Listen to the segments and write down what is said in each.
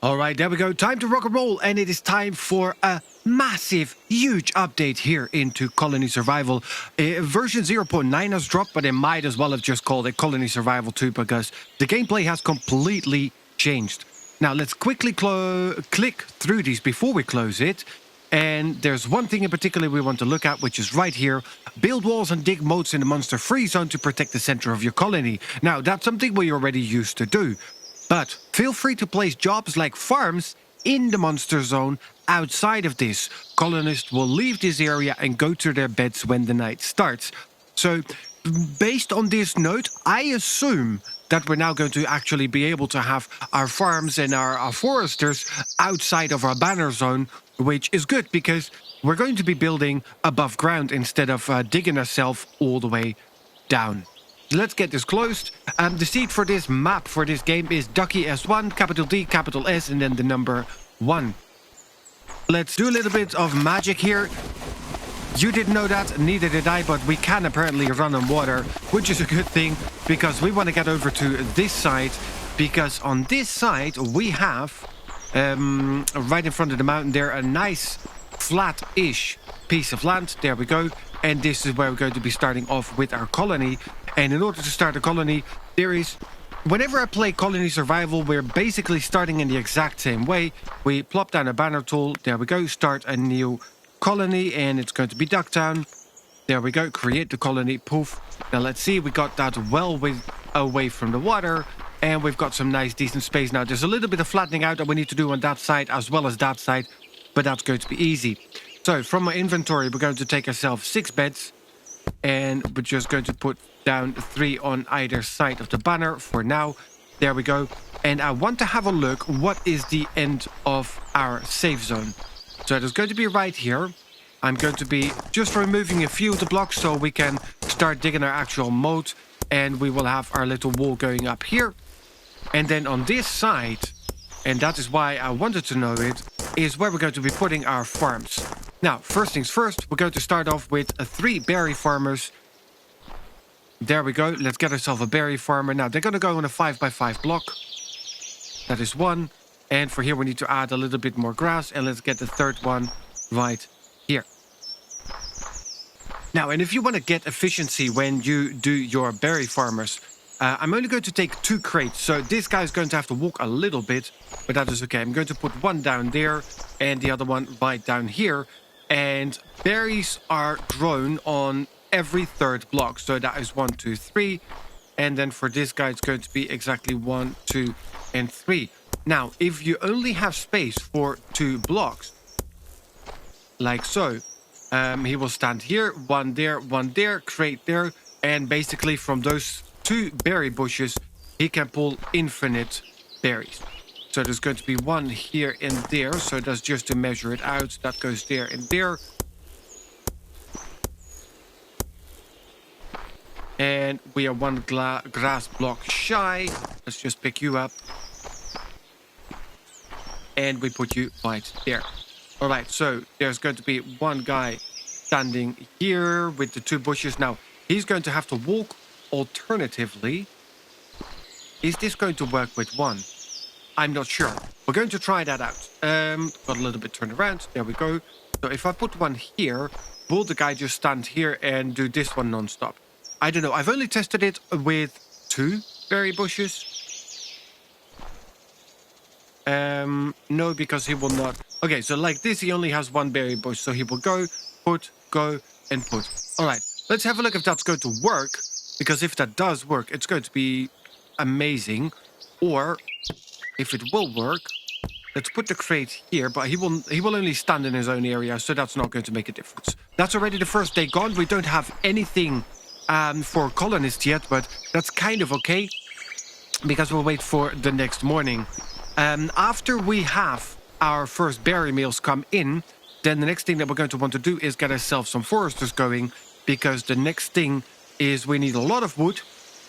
All right, there we go. Time to rock and roll, and it is time for a massive, huge update here into Colony Survival. Version 0.9 has dropped, but it might as well have just called it Colony Survival 2 because the gameplay has completely changed. Now, let's quickly click through these before we close it. And there's one thing in particular we want to look at, which is right here. Build walls and dig moats in the monster-free zone to protect the center of your colony. Now, that's something we already used to do. But feel free to place jobs like farms in the monster zone outside of this. Colonists will leave this area and go to their beds when the night starts. So, based on this note, I assume that we're now going to actually be able to have our farms and our foresters outside of our banner zone, which is good because we're going to be building above ground instead of digging ourselves all the way down. Let's get this closed. The seed for this map, for this game, is Ducky S1, capital D, capital S, and then the number 1. Let's do a little bit of magic here. You didn't know that, neither did I, but we can apparently run on water, which is a good thing, because we want to get over to this side, because on this side we have, right in front of the mountain there, a nice flat-ish piece of land. There we go. And this is where we're going to be starting off with our colony. And in order to start a colony, whenever I play Colony Survival, we're basically starting in the exact same way. We plop down a banner tool. There we go. Start a new colony, and it's going to be Ducktown. There we go. Create the colony. Poof. Now let's see. We got that well away from the water, and we've got some nice, decent space now. There's a little bit of flattening out that we need to do on that side as well as that side, but that's going to be easy. So from my inventory, we're going to take ourselves 6 beds, and we're just going to put down 3 on either side of the banner for now. There we go. And I want to have a look. What is the end of our safe zone? So it is going to be right here. I'm going to be just removing a few of the blocks so we can start digging our actual moat, and we will have our little wall going up here. And then on this side, and that is why I wanted to know it, is where we're going to be putting our farms. Now, first things first, we're going to start off with 3 berry farmers. There we go. Let's get ourselves a berry farmer. Now, they're going to go on a 5x5 block. That is 1. And for here, we need to add a little bit more grass. And let's get the 3rd one right here. Now, and if you want to get efficiency when you do your berry farmers, I'm only going to take 2 crates. So this guy's going to have to walk a little bit, but that is okay. I'm going to put one down there and the other one right down here. And berries are grown on every 3rd block. So that is 1, 2, 3. And then for this guy, it's going to be exactly 1, 2, and 3. Now, if you only have space for 2 blocks, like so, he will stand here, 1 there, crate there. And basically from those 2 berry bushes, he can pull infinite berries. So there's going to be 1 here and there. So that's just to measure it out. That goes there and there. And we are 1 grass block shy. Let's just pick you up. And we put you right there. All right, so there's going to be 1 guy standing here with the 2 bushes. Now, he's going to have to walk. Alternatively, is this going to work with 1? I'm not sure. We're going to try that out. Got a little bit turned around. There we go. So if I put 1 here, will the guy just stand here and do this one non-stop? I don't know. I've only tested it with 2 berry bushes. No, because he will not. Okay, so like this, he only has 1 berry bush. So he will go, and put. All right, let's have a look if that's going to work. Because if that does work, it's going to be amazing. Or if it will work, let's put the crate here. But he will only stand in his own area, so that's not going to make a difference. That's already the first day gone. We don't have anything for colonists yet, but that's kind of okay. Because we'll wait for the next morning. After we have our first berry meals come in, then the next thing that we're going to want to do is get ourselves some foresters going. Because the next thing is we need a lot of wood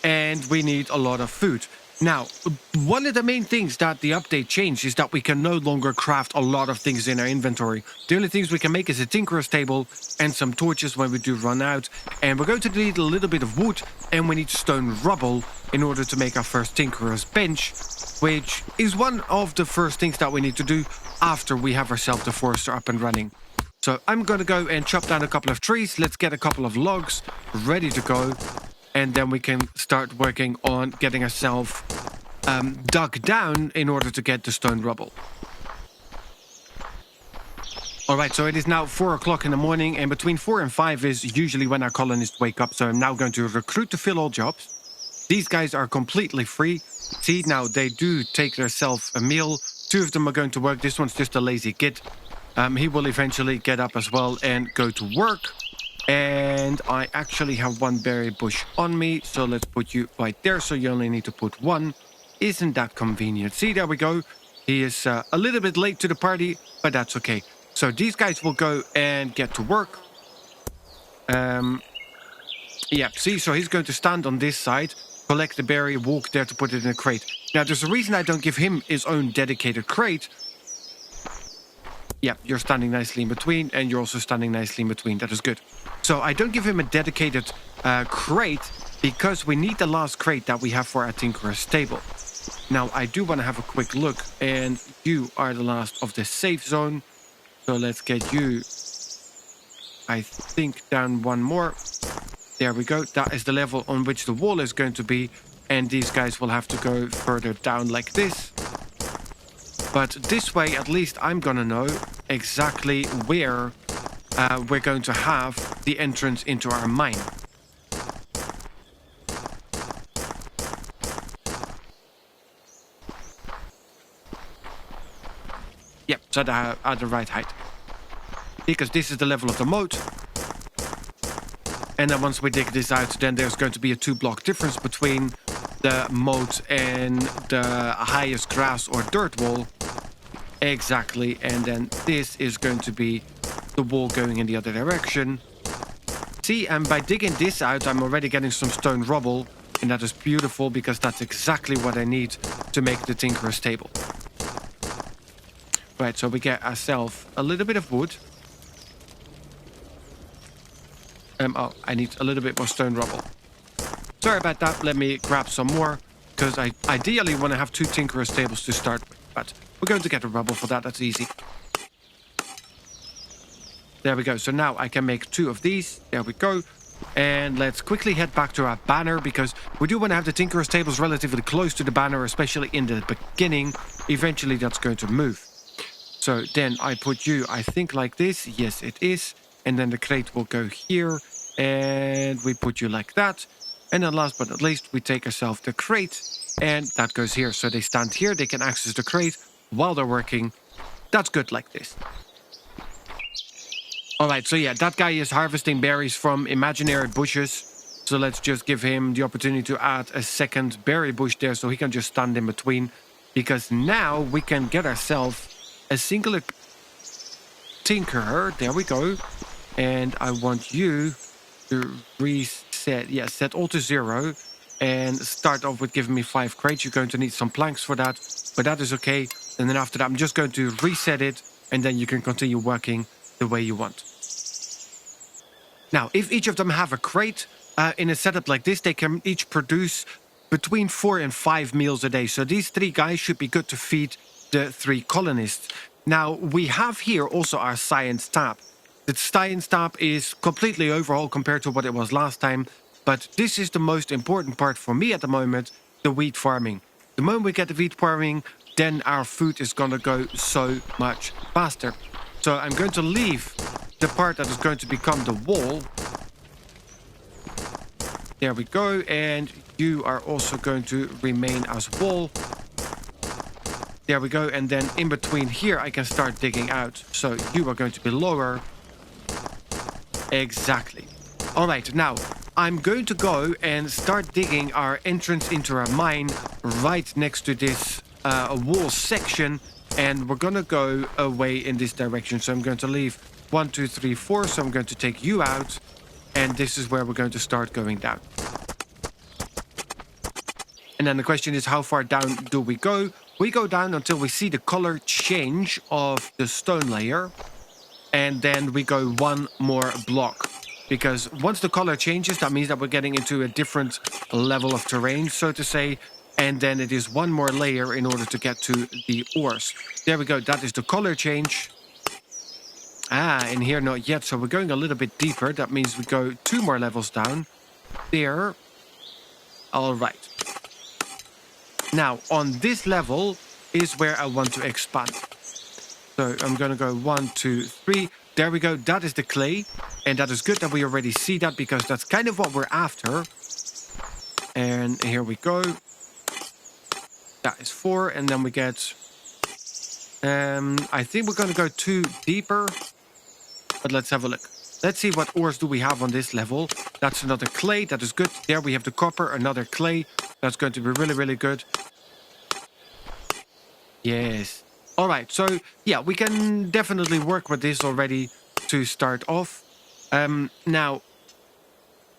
and we need a lot of food. Now, one of the main things that the update changed is that we can no longer craft a lot of things in our inventory. The only things we can make is a tinkerer's table and some torches when we do run out. And we're going to need a little bit of wood, and we need stone rubble in order to make our first tinkerer's bench, which is one of the first things that we need to do after we have ourselves the forester up and running. So I'm going to go and chop down a couple of trees. Let's get a couple of logs ready to go. And then we can start working on getting ourselves dug down in order to get the stone rubble. All right, so it is now 4 o'clock in the morning, and between 4 and 5 is usually when our colonists wake up. So I'm now going to recruit to fill all jobs. These guys are completely free. See, now they do take themselves a meal. 2 of them are going to work. This one's just a lazy git. He will eventually get up as well and go to work. And I actually have 1 berry bush on me, so let's put you right there. So you only need to put 1. Isn't that convenient? See, there we go. He is a little bit late to the party, but that's okay. So these guys will go and get to work. Yeah, see, so he's going to stand on this side, collect the berry, walk there to put it in a crate. Now, there's a reason I don't give him his own dedicated crate. Yeah, you're standing nicely in between, and you're also standing nicely in between. That is good. So I don't give him a dedicated crate because we need the last crate that we have for our tinkerer's stable. Now, I do want to have a quick look, and you are the last of the safe zone. So let's get you, I think, down 1 more. There we go. That is the level on which the wall is going to be, and these guys will have to go further down like this. But this way, at least I'm gonna know exactly where we're going to have the entrance into our mine. Yep, so they're at the right height. Because this is the level of the moat. And then once we dig this out, then there's going to be a 2-block difference between the moat and the highest grass or dirt wall. Exactly, and then this is going to be the wall going in the other direction. See, and by digging this out, I'm already getting some stone rubble, and that is beautiful because that's exactly what I need to make the tinkerer's table. Right, so we get ourselves a little bit of wood. Oh, I need a little bit more stone rubble. Sorry about that, let me grab some more, because I ideally want to have 2 tinkerer's tables to start with, but we're going to get the rubble for that, that's easy. There we go, so now I can make 2 of these, there we go. And let's quickly head back to our banner, because we do want to have the tinkerer's tables relatively close to the banner, especially in the beginning. Eventually that's going to move. So then I put you, I think like this, yes it is. And then the crate will go here, and we put you like that. And then last but not least, we take ourselves the crate, and that goes here. So they stand here, they can access the crate while they're working. That's good like this. All right, so yeah, that guy is harvesting berries from imaginary bushes. So let's just give him the opportunity to add a second berry bush there so he can just stand in between. Because now we can get ourselves a singular tinkerer. There we go. And I want you to reset, yeah, set all to 0 and start off with giving me 5 crates. You're going to need some planks for that, but that is okay. And then after that, I'm just going to reset it, and then you can continue working the way you want. Now, if each of them have a crate in a setup like this, they can each produce between 4 and 5 meals a day. So these 3 guys should be good to feed the 3 colonists. Now, we have here also our science tab. The science tab is completely overhauled compared to what it was last time, but this is the most important part for me at the moment, the wheat farming. The moment we get the wheat farming, then our food is gonna go so much faster. So I'm going to leave the part that is going to become the wall. There we go, and you are also going to remain as wall. There we go, and then in between here I can start digging out. So you are going to be lower. Exactly. All right, now I'm going to go and start digging our entrance into our mine right next to this wall section, and we're gonna go away in this direction. So I'm going to leave 1, 2, 3, 4. So I'm going to take you out, and this is where we're going to start going down. And then the question is, how far down do we go? We go down until we see the color change of the stone layer. And then we go one more block. Because once the color changes, that means that we're getting into a different level of terrain, so to say. And then it is one more layer in order to get to the ores. There we go. That is the color change. In here, not yet. So we're going a little bit deeper. That means we go 2 more levels down. There. All right. Now, on this level is where I want to expand. So I'm going to go 1, 2, 3. There we go. That is the clay. And that is good that we already see that, because that's kind of what we're after. And here we go. That is 4. And then we get... I think we're going to go 2 deeper. But let's have a look. Let's see what ores do we have on this level. That's another clay. That is good. There we have the copper. Another clay. That's going to be really, really good. Yes. All right. So, yeah, we can definitely work with this already to start off. Now,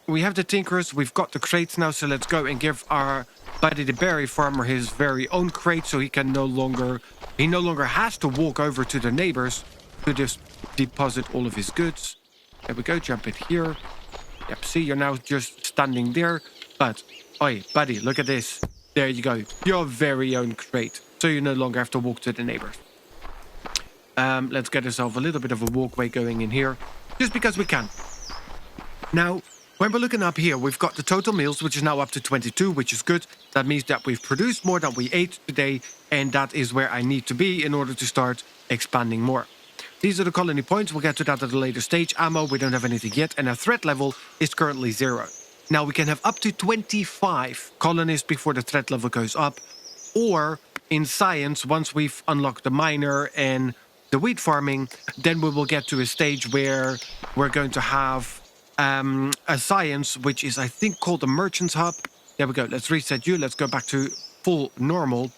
we have the tinkerers. We've got the crates now. So let's go and give our buddy the berry farmer his very own crate. So he can no longer has to walk over to the neighbors to just deposit all of his goods. There we go. Jump it here. Yep. See, you're now just standing there. But, oi, buddy, look at this. There you go. Your very own crate. So you no longer have to walk to the neighbors. Let's get ourselves a little bit of a walkway going in here. Just because we can. Now, when we're looking up here, we've got the total meals, which is now up to 22, which is good. That means that we've produced more than we ate today. And that is where I need to be in order to start expanding more. These are the colony points. We'll get to that at a later stage. Ammo, we don't have anything yet. And our threat level is currently 0. Now, we can have up to 25 colonists before the threat level goes up. Or, in science, once we've unlocked the miner and the wheat farming, then we will get to a stage where we're going to have a science, which is, I think, called the Merchant's Hub. There we go. Let's reset you. Let's go back to full normal.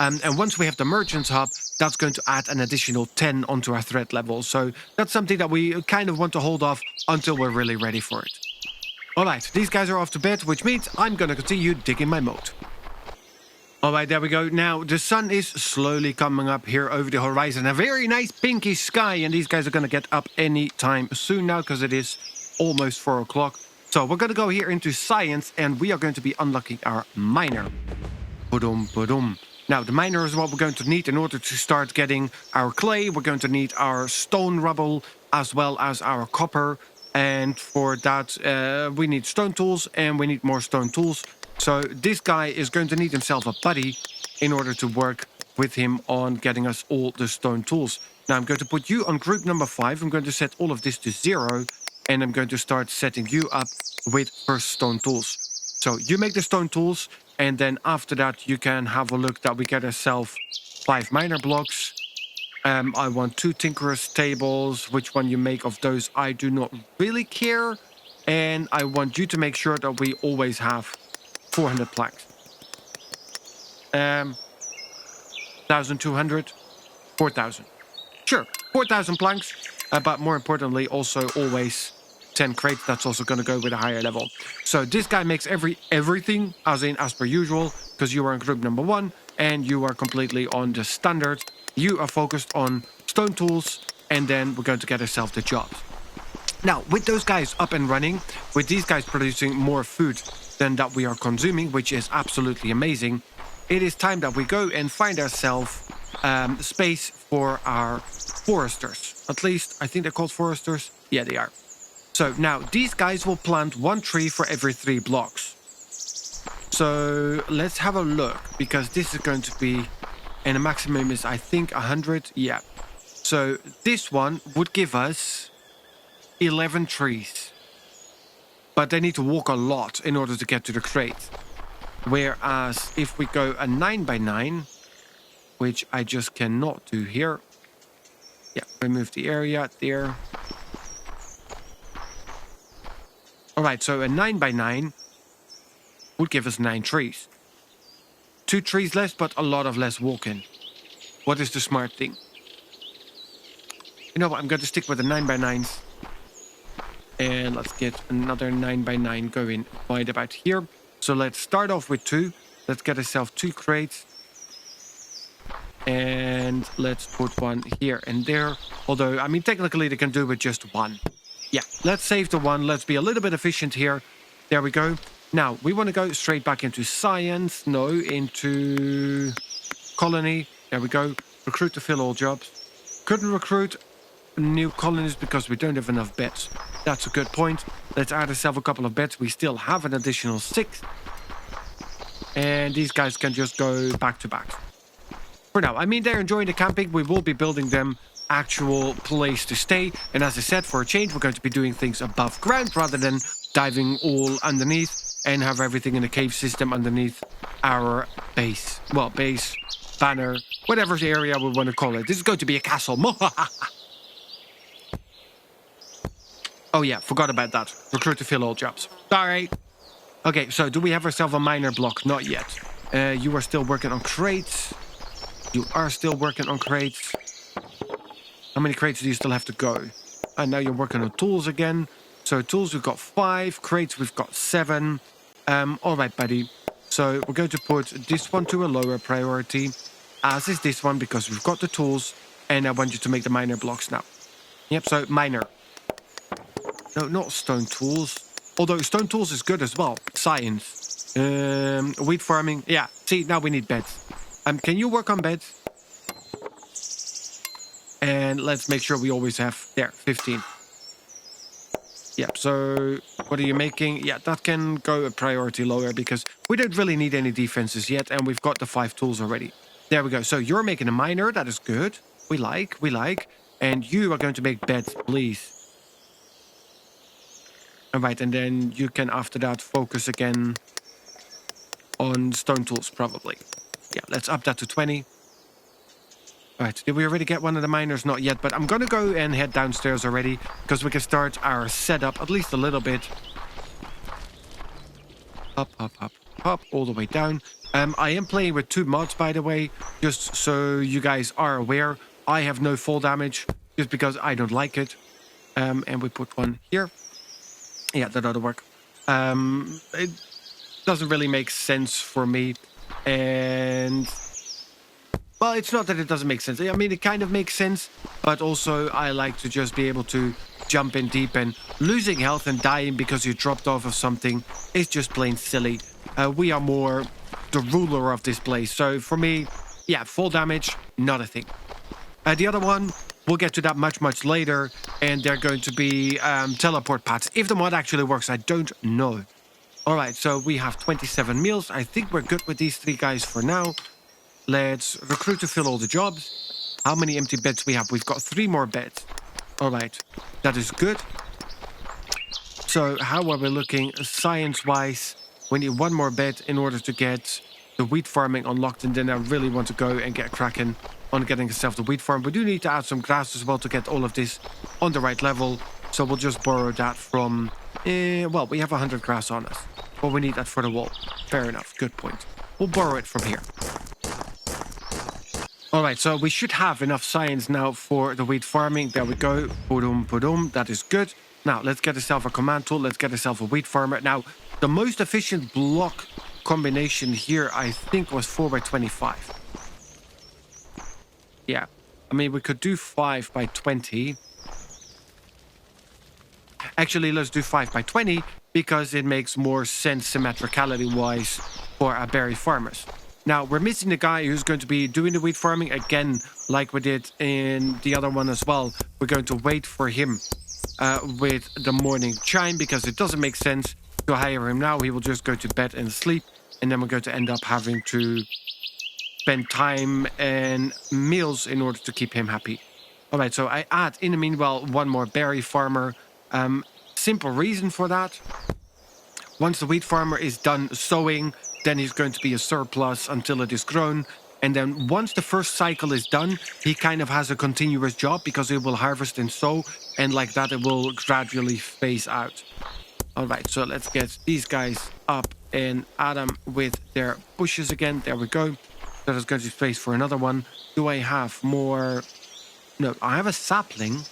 And once we have the Merchant's Hub, that's going to add an additional 10 onto our threat level. So that's something that we kind of want to hold off until we're really ready for it. All right, these guys are off to bed, which means I'm going to continue digging my moat. All right, there we go. Now, the sun is slowly coming up here over the horizon. A very nice pinky sky, and these guys are going to get up any time soon now because it is almost 4 o'clock. So we're going to go here into science, and we are going to be unlocking our miner. Ba-dum, ba-dum. Now, the miner is what we're going to need in order to start getting our clay. We're going to need our stone rubble as well as our copper. And for that, we need stone tools and we need more stone tools. So this guy is going to need himself a buddy in order to work with him on getting us all the stone tools. Now, I'm going to put you on group number 5. I'm going to set all of this to 0. And I'm going to start setting you up with first stone tools. So you make the stone tools. And then after that, you can have a look that we get ourselves 5 miner blocks. I want 2 tinkerer's tables. Which one you make of those, I do not really care. And I want you to make sure that we always have 400 planks. 1,200, 4,000. Sure, 4,000 planks. But more importantly, also always 10 crates. That's also going to go with a higher level. So this guy makes everything as per usual, because you are in group number 1 and you are completely on the standard. You are focused on stone tools, and then we're going to get ourselves the jobs. Now, with those guys up and running, with these guys producing more food than that we are consuming, which is absolutely amazing, it is time that we go and find ourselves space for our foresters. At least, I think they're called foresters. Yeah, they are. So now, these guys will plant 1 tree for every 3 blocks. So let's have a look, because this is going to be, and the maximum is, I think, 100. Yeah. So this one would give us 11 trees. But they need to walk a lot in order to get to the crate. Whereas if we go a 9x9, which I just cannot do here. Yeah, remove the area there. All right, so a 9x9 would give us 9 trees. 2 trees less, but a lot of less walking. What is the smart thing? You know what, I'm going to stick with the 9x9s. And let's get another 9x9 going right about here. So let's start off with 2. Let's get ourselves 2 crates. And let's put one here and there. Although, I mean, technically they can do with just one. Yeah, let's save the one. Let's be a little bit efficient here. There we go. Now, we want to go straight back into science. No, into colony. There we go. Recruit to fill all jobs. Couldn't recruit new colonies because we don't have enough beds. That's a good point. Let's add ourselves a couple of beds. We still have an additional 6. And these guys can just go back to back. For now, I mean, they're enjoying the camping. We will be building them actual place to stay. And as I said, for a change, we're going to be doing things above ground rather than diving all underneath and have everything in a cave system underneath our base. Well, base, banner, whatever area we want to call it. This is going to be a castle. Oh yeah, forgot about that. Recruit to fill all jobs. Sorry. Okay, so do we have ourselves a miner block? Not yet. You are still working on crates. You are still working on crates. How many crates do you still have to go? And now you're working on tools again. So tools, we've got 5. Crates, we've got 7. All right, buddy. So we're going to put this one to a lower priority, as is this one, because we've got the tools. And I want you to make the miner blocks now. Yep, so miner. No, not stone tools. Although stone tools is good as well. Science. Wheat farming. Yeah, see, now we need beds. Can you work on beds? And let's make sure we always have, there, 15. Yep, so what are you making? Yeah, that can go a priority lower because we don't really need any defenses yet. And we've got the 5 tools already. There we go. So you're making a miner. That is good. We like. And you are going to make beds, please. All right, and then you can, after that, focus again on stone tools, probably. Yeah, let's up that to 20. All right, did we already get one of the miners? Not yet, but I'm going to go and head downstairs already because we can start our setup at least a little bit. Up, all the way down. I am playing with 2 mods, by the way, just so you guys are aware. I have no fall damage just because I don't like it. And we put one here. Yeah, that ought to work. It doesn't really make sense for me. And, well, it's not that it doesn't make sense. I mean, it kind of makes sense. But also, I like to just be able to jump in deep. And losing health and dying because you dropped off of something is just plain silly. We are more the ruler of this place. So for me, yeah, fall damage, not a thing. The other one, we'll get to that much later, and they're going to be teleport pads. If the mod actually works, I don't know. All right, so we have 27 meals. I think we're good with these 3 guys for now. Let's recruit to fill all the jobs. How many empty beds we have? We've got 3 more beds. All right, that is good. So how are we looking science-wise? We need 1 more bed in order to get the wheat farming unlocked, and then I really want to go and get cracking on getting ourselves the wheat farm. We do need to add some grass as well to get all of this on the right level. So we'll just borrow that from, well, we have 100 grass on us, but we need that for the wall. Fair enough, good point. We'll borrow it from here. All right, so we should have enough science now for the wheat farming. There we go. Pudum. That is good. Now, let's get ourselves a command tool. Let's get ourselves a wheat farmer. Now, the most efficient block combination here, I think, was 4x25. Yeah, I mean, we could do 5x20. Actually, let's do 5x20 because it makes more sense symmetricality-wise for our berry farmers. Now, we're missing the guy who's going to be doing the wheat farming again, like we did in the other one as well. We're going to wait for him with the morning chime because it doesn't make sense to hire him now. He will just go to bed and sleep, and then we're going to end up having to spend time and meals in order to keep him happy. All right, so I add, in the meanwhile, 1 more berry farmer. Simple reason for that. Once the wheat farmer is done sowing, then he's going to be a surplus until it is grown. And then once the first cycle is done, he kind of has a continuous job because it will harvest and sow. And like that, it will gradually phase out. All right, so let's get these guys up and add them with their bushes again. There we go. That is going to be space for another one. Do I have more? No, I have a sapling.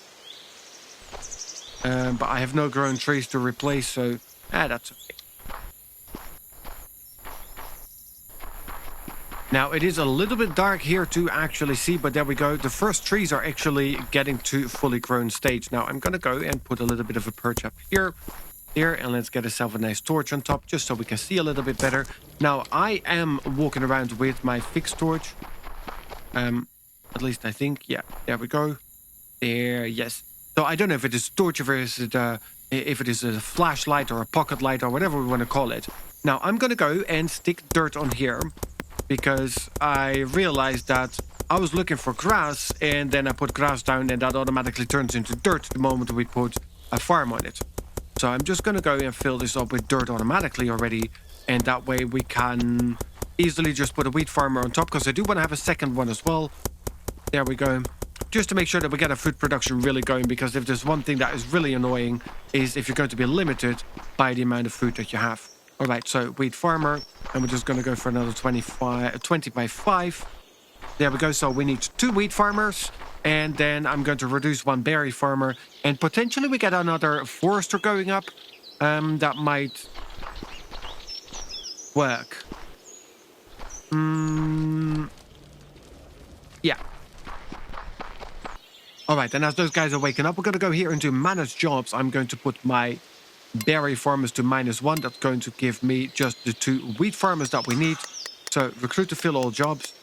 But I have no grown trees to replace, so that's okay. Now, it is a little bit dark here to actually see, but there we go. The first trees are actually getting to fully grown stage. Now, I'm going to go and put a little bit of a perch up here, and let's get ourselves a nice torch on top, just so we can see a little bit better. Now, I am walking around with my fixed torch. At least I think. Yeah, there we go. There, yes. So I don't know if it is torch, or if it is a flashlight or a pocket light or whatever we want to call it. Now, I'm going to go and stick dirt on here, because I realized that I was looking for grass, and then I put grass down, and that automatically turns into dirt the moment we put a farm on it. So I'm just going to go and fill this up with dirt automatically already, and that way we can easily just put a wheat farmer on top, because I do want to have a second one as well. There we go. Just to make sure that we get our food production really going, because if there's one thing that is really annoying is if you're going to be limited by the amount of food that you have. All right, so wheat farmer, and we're just going to go for another 20 by 5. There we go. So we need 2 wheat farmers, and then I'm going to reduce 1 berry farmer, and potentially we get another forester going up. That might work. Yeah. All right, and as those guys are waking up, we're going to go here into manage jobs. I'm going to put my berry farmers to -1. That's going to give me just the 2 wheat farmers that we need. So recruit to fill all jobs.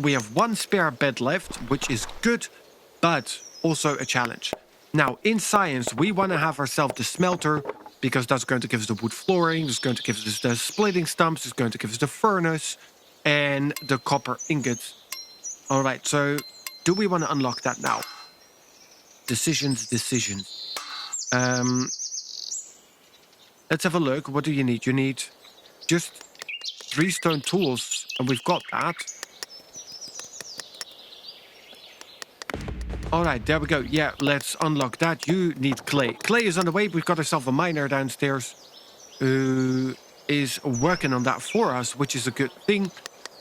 We have 1 spare bed left, which is good, but also a challenge. Now, in science, we want to have ourselves the smelter, because that's going to give us the wood flooring, it's going to give us the splitting stumps, it's going to give us the furnace, and the copper ingots. All right, so do we want to unlock that now? Decisions. Let's have a look. What do you need? You need just 3 stone tools, and we've got that. All right, there we go. Yeah, let's unlock that. You need clay. Clay is on the way. We've got ourselves a miner downstairs who is working on that for us, which is a good thing.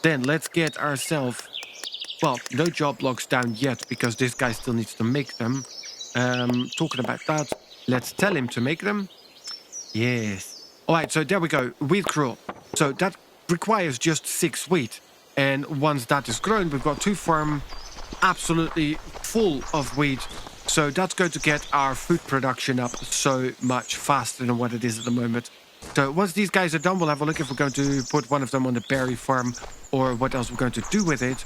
Then let's get ourselves... Well, no job blocks down yet, because this guy still needs to make them. Talking about that, let's tell him to make them. Yes. All right, so there we go. Wheat gruel. So that requires just 6 wheat. And once that is grown, we've got 2 farm absolutely full of wheat. So that's going to get our food production up so much faster than what it is at the moment. So once these guys are done, we'll have a look if we're going to put one of them on the berry farm or what else we're going to do with it.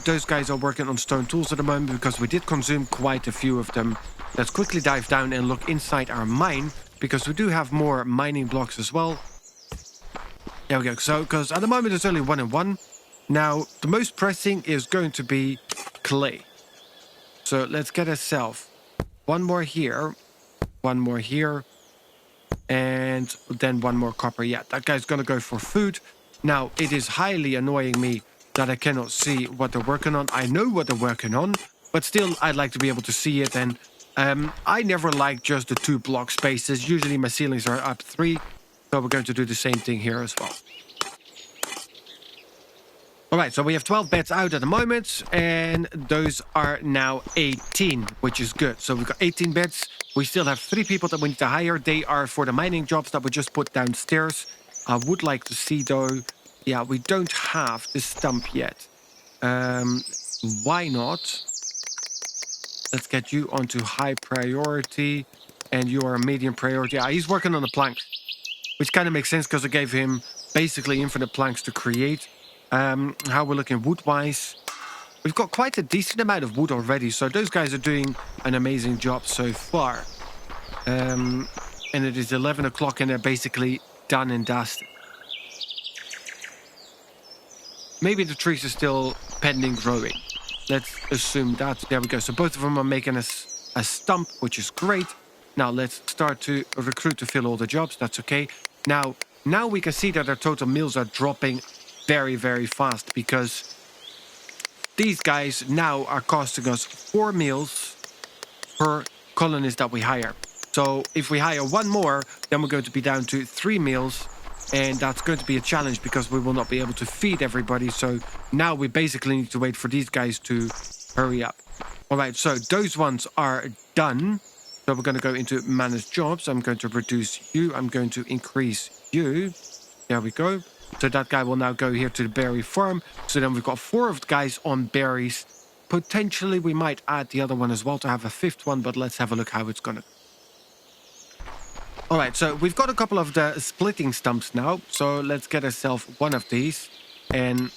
Those guys are working on stone tools at the moment, because we did consume quite a few of them. Let's quickly dive down and look inside our mine, because we do have more mining blocks as well. There we go. So, because at the moment it's only 1 and 1. Now, the most pressing is going to be clay. So let's get ourselves 1 more here, 1 more here, and then 1 more copper. Yeah, that guy's going to go for food. Now, it is highly annoying me that I cannot see what they're working on. I know what they're working on, but still I'd like to be able to see it. And I never like just the 2 block spaces. Usually my ceilings are up 3, so we're going to do the same thing here as well. All right, so we have 12 beds out at the moment, and those are now 18, which is good. So we've got 18 beds. We still have 3 people that we need to hire. They are for the mining jobs that we just put downstairs. I would like to see, though... Yeah, we don't have the stump yet. Why not? Let's get you onto high priority, and you are medium priority. Yeah, he's working on the planks, which kind of makes sense because I gave him basically infinite planks to create. How we're looking wood-wise. We've got quite a decent amount of wood already, so those guys are doing an amazing job so far. And it is 11 o'clock, and they're basically done and dusted. Maybe the trees are still pending growing. Let's assume that. There we go. So both of them are making us a stump, which is great. Now let's start to recruit to fill all the jobs. That's okay. Now we can see that our total meals are dropping very, very fast, because these guys now are costing us 4 meals per colonist that we hire. So if we hire 1 more, then we're going to be down to 3 meals. And that's going to be a challenge, because we will not be able to feed everybody. So now we basically need to wait for these guys to hurry up. All right, so those ones are done. So we're going to go into manage jobs. I'm going to reduce you. I'm going to increase you. There we go. So that guy will now go here to the berry farm. So then we've got 4 of the guys on berries. Potentially we might add the other one as well to have a 5th one, but let's have a look how it's gonna. All right, so we've got a couple of the splitting stumps now. So let's get ourselves one of these, and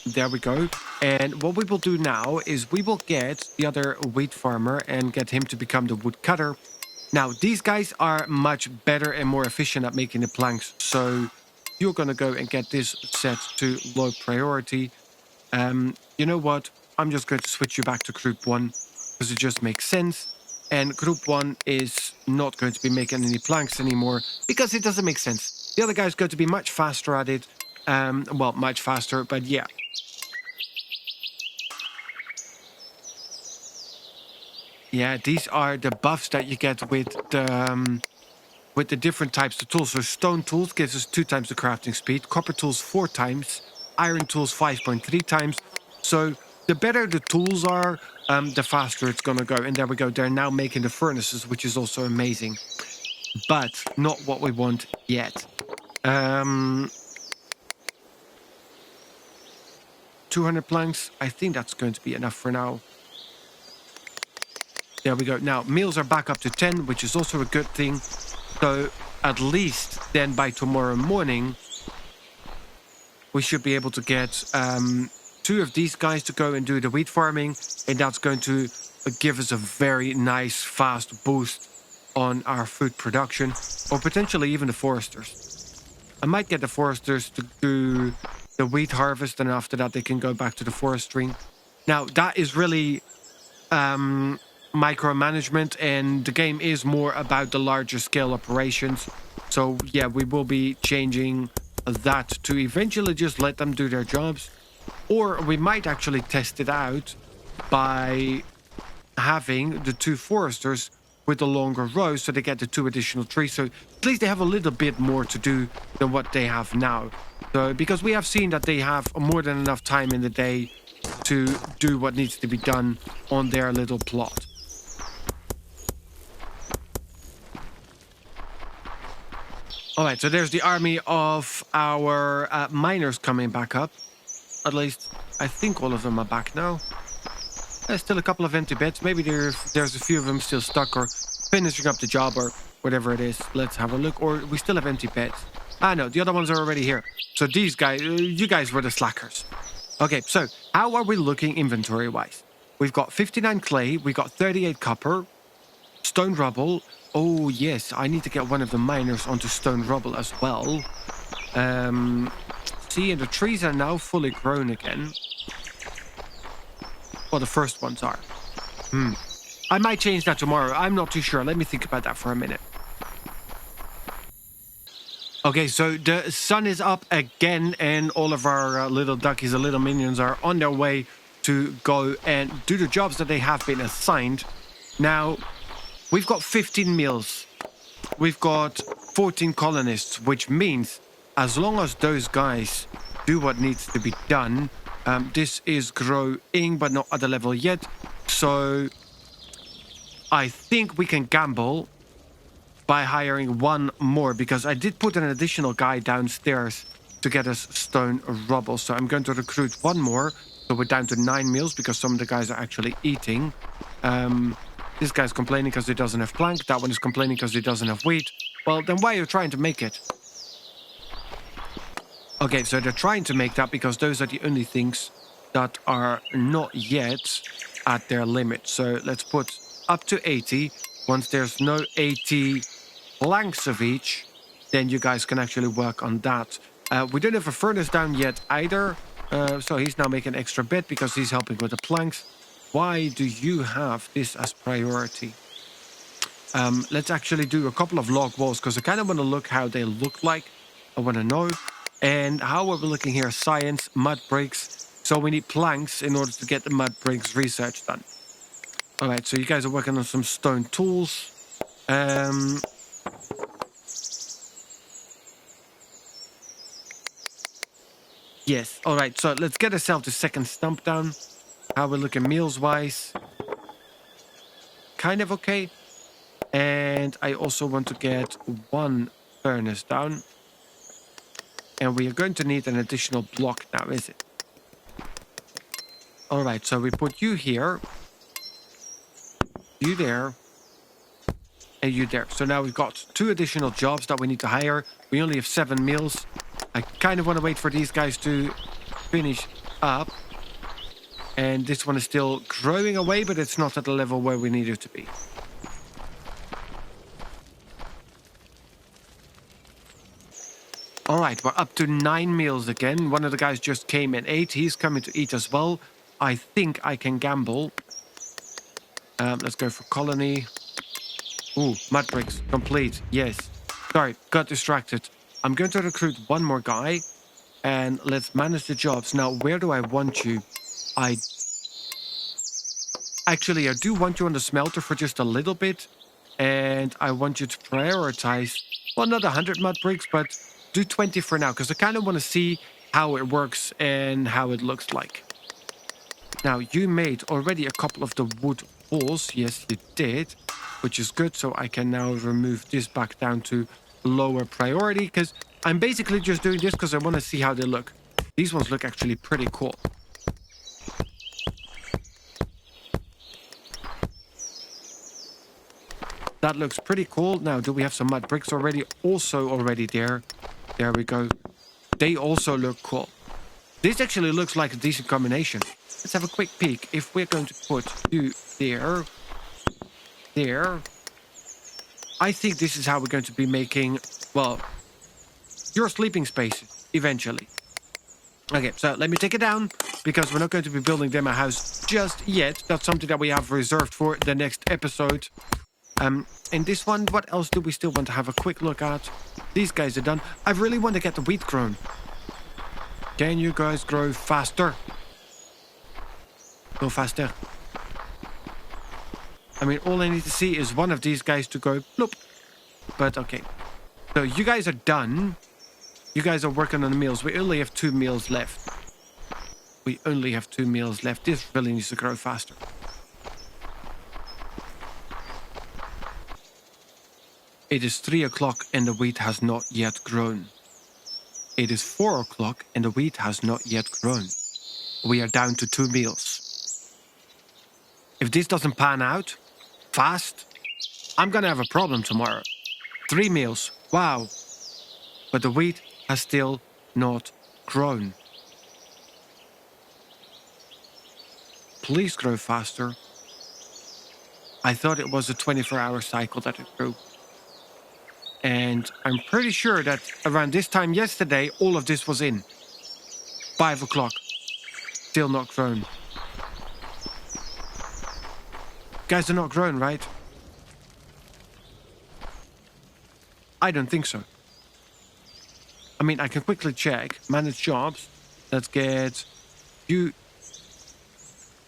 there we go. And what we will do now is we will get the other wheat farmer and get him to become the wood cutter. Now, these guys are much better and more efficient at making the planks. So you're going to go and get this set to low priority. You know what? I'm just going to switch you back to group 1 because it just makes sense. And group 1 is not going to be making any planks anymore because it doesn't make sense. The other guy's going to be much faster at it. Well, much faster, but yeah. Yeah, these are the buffs that you get with the different types of tools. So stone tools gives us 2 times the crafting speed, copper tools 4 times, iron tools 5.3 times. So the better the tools are, the faster it's gonna go. And there we go. They're now making the furnaces, which is also amazing, but not what we want yet. 200 planks. I think that's going to be enough for now. There we go. Now, meals are back up to 10, which is also a good thing. So at least then by tomorrow morning, we should be able to get 2 of these guys to go and do the wheat farming. And that's going to give us a very nice, fast boost on our food production. Or potentially even the foresters. I might get the foresters to do the wheat harvest. And after that, they can go back to the forestry. Now, that is really micromanagement, and the game is more about the larger scale operations. So yeah, we will be changing that to eventually just let them do their jobs, or we might actually test it out by having the 2 foresters with the longer rows so they get the 2 additional trees, so at least they have a little bit more to do than what they have now. So because we have seen that they have more than enough time in the day to do what needs to be done on their little plot. All right, so there's the army of our miners coming back up. At least, I think all of them are back now. There's still a couple of empty beds. Maybe there's a few of them still stuck or finishing up the job or whatever it is. Let's have a look. Or we still have empty beds. Ah, no, the other ones are already here. So these guys, you guys were the slackers. Okay, so how are we looking inventory-wise? We've got 59 clay. We got 38 copper. Stone rubble. Oh, yes, I need to get one of the miners onto stone rubble as well. See, and the trees are now fully grown again. Well, the first ones are. I might change that tomorrow. I'm not too sure. Let me think about that for a minute. Okay, so the sun is up again, and all of our little duckies, the little minions, are on their way to go and do the jobs that they have been assigned. Now, we've got 15 meals. We've got 14 colonists, which means as long as those guys do what needs to be done, this is growing, but not at the level yet. So I think we can gamble by hiring 1 more, because I did put an additional guy downstairs to get us stone rubble. So I'm going to recruit 1 more. So we're down to 9 meals because some of the guys are actually eating. This guy's complaining because he doesn't have plank. That one is complaining because he doesn't have wheat. Well, then why are you trying to make it? Okay, so they're trying to make that because those are the only things that are not yet at their limit. So let's put up to 80. Once there's no 80 planks of each, then you guys can actually work on that. We don't have a furnace down yet either. So he's now making an extra bed because he's helping with the planks. Why do you have this as priority? Let's actually do a couple of log walls because I kind of want to look how they look like. I want to know. And how are we looking here? Science, mud bricks. So we need planks in order to get the mud bricks research done. All right, so you guys are working on some stone tools. Yes, all right, so let's get ourselves the second stump down. How we're looking meals-wise. Kind of okay. And I also want to get 1 furnace down. And we are going to need an additional block now, is it? All right, so we put you here, you there, and you there. So now we've got 2 additional jobs that we need to hire. We only have 7 meals. I kind of want to wait for these guys to finish up. And this one is still growing away, but it's not at the level where we need it to be. All right, we're up to 9 meals again. One of the guys just came and ate. He's coming to eat as well. I think I can gamble. Let's go for colony. Ooh, mud bricks, complete. Yes. Sorry, got distracted. I'm going to recruit one more guy. And let's manage the jobs. Now, where do I want you? Actually, I do want you on the smelter for just a little bit. And I want you to prioritize, well, not 100 mud bricks, but do 20 for now. Because I kind of want to see how it works and how it looks like. Now, you made already a couple of the wood walls. Yes, you did. Which is good. So I can now remove this back down to lower priority. Because I'm basically just doing this because I want to see how they look. These ones look actually pretty cool. That looks pretty cool. Now, do we have some mud bricks already? Also already there. There we go. They also look cool. This actually looks like a decent combination. Let's have a quick peek. If we're going to put you there, there, I think this is how we're going to be making, well, your sleeping spaces eventually. Okay, so let me take it down because we're not going to be building them a house just yet. That's something that we have reserved for the next episode. In this one, what else do we still want to have a quick look at? These guys are done. I really want to get the wheat grown. Can you guys grow faster? Go faster. I mean, all I need to see is one of these guys to go bloop. But okay. So you guys are done. You guys are working on the meals. We only have 2 meals left. We only have 2 meals left. This really needs to grow faster. It is 3 o'clock and the wheat has not yet grown. It is 4 o'clock and the wheat has not yet grown. We are down to 2 meals. If this doesn't pan out fast, I'm gonna have a problem tomorrow. 3 meals, wow. But the wheat has still not grown. Please grow faster. I thought it was a 24-hour cycle that it grew. And I'm pretty sure that around this time yesterday, all of this was in. 5 o'clock. Still not grown. Guys are not grown, right? I don't think so. I mean, I can quickly check. Manage jobs. Let's get you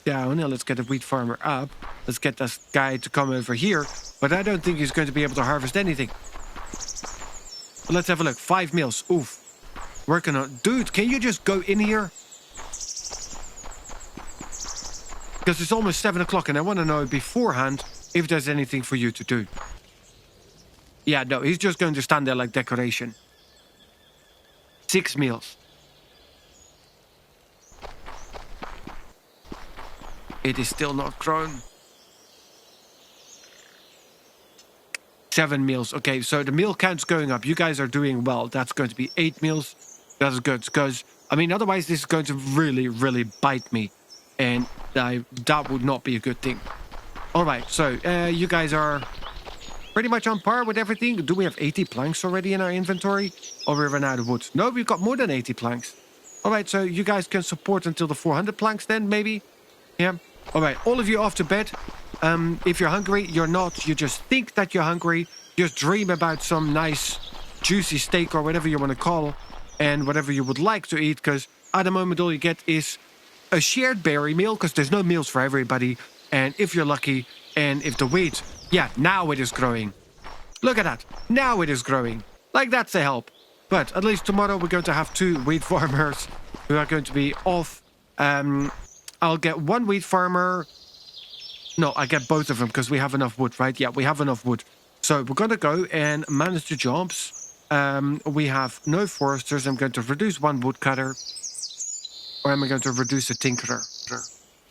down and let's get the wheat farmer up. Let's get this guy to come over here. But I don't think he's going to be able to harvest anything. Let's have a look. 5 meals. Oof. Working on... Dude, can you just go in here? Because it's almost 7 o'clock and I want to know beforehand if there's anything for you to do. Yeah, no, he's just going to stand there like decoration. 6 meals. It is still not grown. 7 meals. Okay, so the meal count's going up. You guys are doing well. That's going to be 8 meals. That's good. Because, I mean, otherwise this is going to really, really bite me. And that would not be a good thing. All right, so you guys are pretty much on par with everything. Do we have 80 planks already in our inventory? Or we ran out of wood? No, we've got more than 80 planks. All right, so you guys can support until the 400 planks then, maybe? Yeah. All right, all of you off to bed. If you're hungry, you're not. You just think that you're hungry. Just dream about some nice, juicy steak or whatever you want to call and whatever you would like to eat. Because at the moment, all you get is a shared berry meal because there's no meals for everybody. And if you're lucky, and if the wheat, yeah, now it is growing. Look at that. Now it is growing. Like, that's a help. But at least tomorrow we're going to have 2 wheat farmers who are going to be off. I'll get 1 wheat farmer. No, I get both of them because we have enough wood, right? Yeah, we have enough wood. So we're going to go and manage the jobs. We have no foresters. I'm going to reduce one woodcutter. Or am I going to reduce a tinkerer?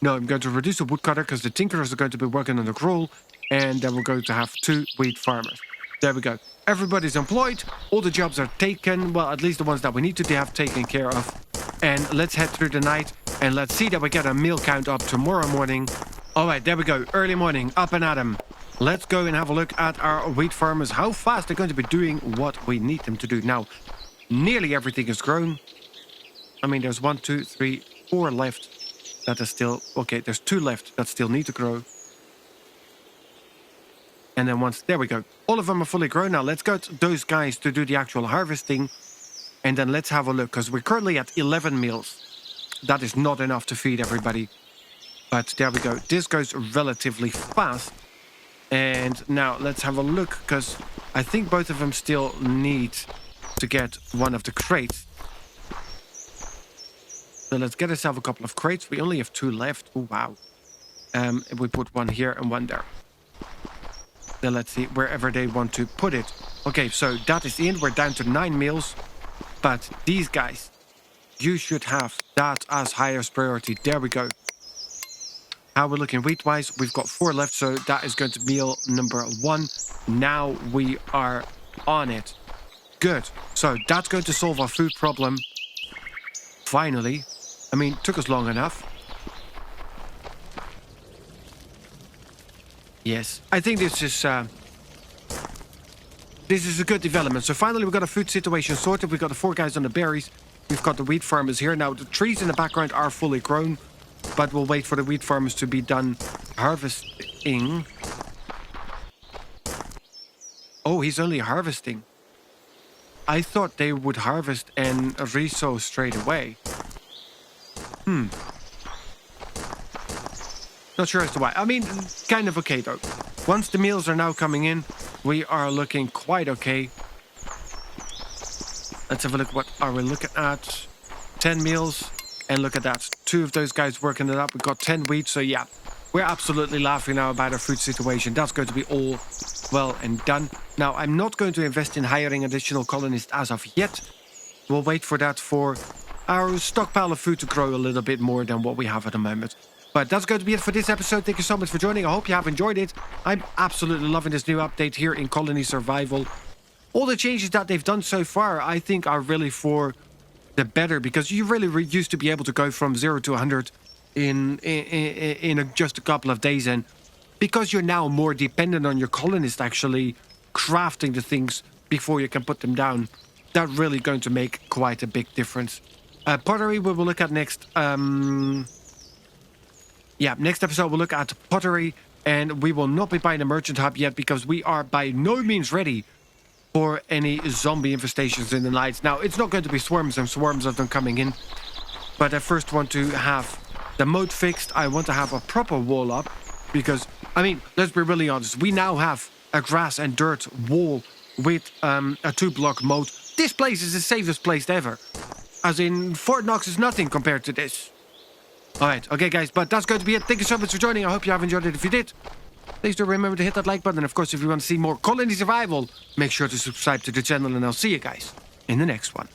No, I'm going to reduce a woodcutter because the tinkerers are going to be working on the crawl. And then we're going to have 2 wheat farmers. There we go. Everybody's employed. All the jobs are taken. Well, at least the ones that we need to have taken care of. And let's head through the night. And let's see that we get a meal count up tomorrow morning. All right, there we go. Early morning, up and at 'em. Let's go and have a look at our wheat farmers. How fast they're going to be doing what we need them to do. Now, nearly everything is grown. I mean, there's 1, 2, 3, 4 left that are still... Okay, there's 2 left that still need to grow. And then once... There we go. All of them are fully grown. Now, let's go to those guys to do the actual harvesting. And then let's have a look, because we're currently at 11 meals. That is not enough to feed everybody. But there we go. This goes relatively fast. And now let's have a look, because I think both of them still need to get one of the crates. So let's get ourselves a couple of crates. We only have 2 left. Oh, wow. If we put one here and one there. Then let's see wherever they want to put it. Okay, so that is in. We're down to 9 meals. But these guys, you should have that as highest priority. There we go. How we're looking wheat-wise, we've got 4 left, so that is going to meal number 1. Now we are on it. Good. So that's going to solve our food problem. Finally. I mean, took us long enough. Yes. I think this is a good development. So finally we've got a food situation sorted. We've got the 4 guys on the berries. We've got the wheat farmers here. Now, the trees in the background are fully grown. But we'll wait for the wheat farmers to be done harvesting. Oh, he's only harvesting. I thought they would harvest and resow straight away. Not sure as to why. I mean, kind of okay though. Once the meals are now coming in, we are looking quite okay. Let's have a look. What are we looking at? 10 meals. And look at that. 2 of those guys working it up. We've got 10 wheat. So yeah, we're absolutely laughing now about our food situation. That's going to be all well and done. Now, I'm not going to invest in hiring additional colonists as of yet. We'll wait for that for our stockpile of food to grow a little bit more than what we have at the moment. But that's going to be it for this episode. Thank you so much for joining. I hope you have enjoyed it. I'm absolutely loving this new update here in Colony Survival. All the changes that they've done so far, I think, are really for the better, because you really used to be able to go from 0 to 100 in just a couple of days, and because you're now more dependent on your colonists actually crafting the things before you can put them down, that's really going to make quite a big difference. Pottery we will look at next. Next episode we'll look at pottery, and we will not be buying a merchant hub yet because we are by no means ready for any zombie infestations in the night. Now, it's not going to be swarms and swarms of them coming in, but I first want to have the moat fixed. I want to have a proper wall up because, I mean, let's be really honest. We now have a grass and dirt wall with a 2-block moat. This place is the safest place ever. As in, Fort Knox is nothing compared to this. All right, okay, guys, but that's going to be it. Thank you so much for joining. I hope you have enjoyed it. If you did, please do remember to hit that like button. And of course, if you want to see more Colony Survival, make sure to subscribe to the channel, and I'll see you guys in the next one.